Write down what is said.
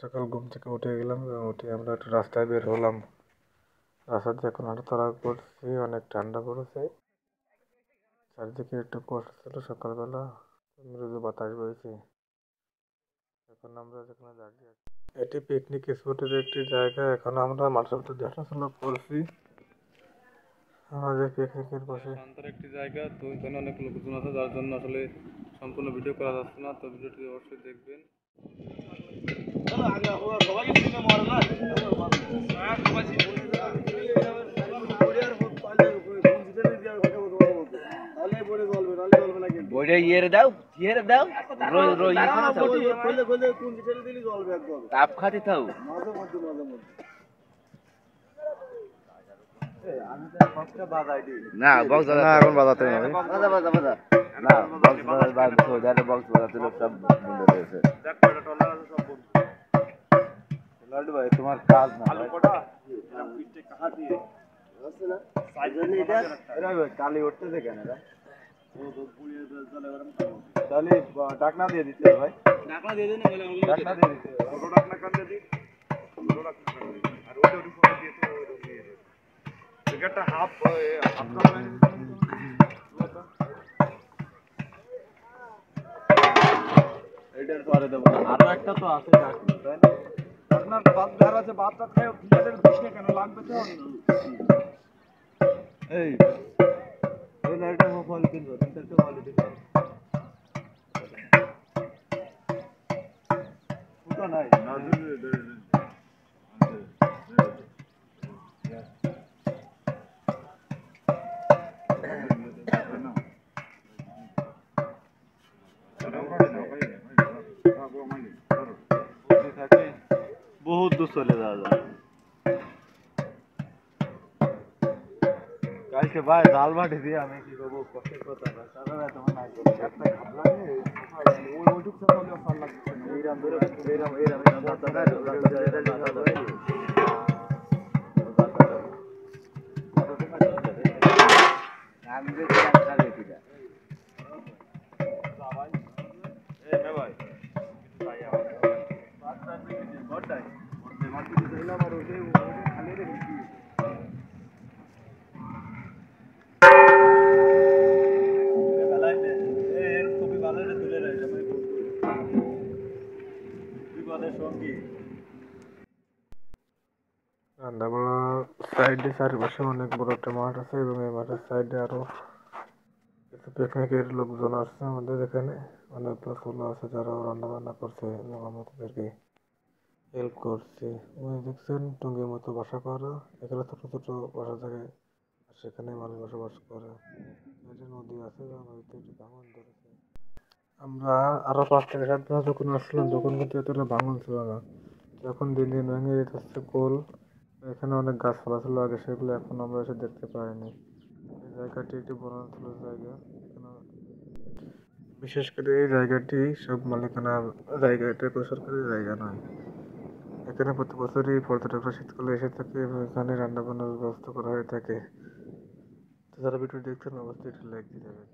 সকাল ঘুম থেকে উঠে গেলাম, উঠে আমরা একটু রাস্তায় বের হলাম। রাস্তাতে এখন হাঁটাচলা করছি, অনেক ঠান্ডা পড়েছে, চারদিকে একটু কুয়াশা ছিল সকালবেলা, মৃদু বাতাস বইছে। এখন আমরা যেখানে দাঁড়িয়ে আছি এটি পিকনিক স্পটের একটি জায়গা। এখন আমরা মাঠের মধ্যে হাঁটাচলা করছি আমাদের পিকনিকের পাশে শান্তার একটি জায়গা। তো এখানে অনেক লোকজন আছে, যার জন্য আসলে সম্পূর্ণ ভিডিও করা যাচ্ছে না। তো ভিডিওটি অবশ্যই দেখবেন। বইটা ইয়ে দাও তাপ খাতে থাও না বক্স না এখন বাজাতে হবে না বক্স বাজাতে লোক সব বন্ধ রয়েছে। লাড্ডু ভাই তোমার কাজ না কালি উঠতেছে কেন তাহলে ডাকনা দিয়ে দিতে ভাই, ডাকনা দিয়ে দিন, ডাকনা দিয়ে দিতে ছোট ডাকনা কান দিয়ে দিই, ছোট ডাকনা কান দিই আর ওটা ওটা ফোন দিয়ে তো ওটা দিয়ে দিই একটা হাফ হাফ কাপ এটার পরে দেব। আরো একটা তো আছে ডাকনা, তাই না? ডাকনার বাদ ধার আছে, বাদটা খায় প্লেটের পিছনে কেন লাগবে তো এই এই লাইটটা ফল দিন তো তিনটা ফল দিন ফুটো নাই না বহুত দূর চলে যাওয়া যায়। কালকে ভাই ডাল বাটি দিয়ে আমি কি করবো কষ্টের কথা না, সারা তোমার নাই করবো একটা খাবলা নিয়ে ওই ওইটুক সামনে ফাল লাগছে না এইরাম ধরে এইরাম এইরাম এইরাম দাদা আমি দেখি একটা দেখি না ভাই এই মে ভাই ভাই আমার বাত রাখবি কি বড়টাই মাটি দিলাম আর ওই খালি রে কি রান্নাবাড়া সাইডে চারপাশে অনেক বড় একটা মাঠ আছে এবং এই মাঠের সাইডে আরো কিছু পিকনিকের লোকজন আসছে। আমাদের এখানে অনেক লোকগুলো আছে যারা রান্না বান্না করছে এবং আমাদেরকে হেল্প করছে। ওই দেখছেন টুঙ্গির মতো বাসা করা, এখানে ছোট ছোট বাসা থাকে, সেখানে মানুষ বসবাস করে। একটা নদী আছে, নদীতে একটু ভাঙন ধরেছে। আমরা আরো 5 থেকে 7 বছর যখন আসলাম তখন কিন্তু এতটা ভাঙন ছিল না, যখন দিন দিন ভেঙে যেতেছে কোল। এখানে অনেক গাছপালা ছিল আগে, সেগুলো এখন আমরা এসে দেখতে পাইনি। এই জায়গাটি একটি বনাঞ্চলের জায়গা। এখানে বিশেষ করে এই জায়গাটি সব মালিকানা জায়গা, এটা কোনো সরকারি জায়গা নয়। এখানে প্রতি বছরই পর্যটকরা শীতকালে এসে থাকে এবং এখানে রান্না বান্নার ব্যবস্থা করা হয়ে থাকে। তো যারা ভিডিও দেখছেন অবশ্যই একটু লাইক দিয়ে যাবেন।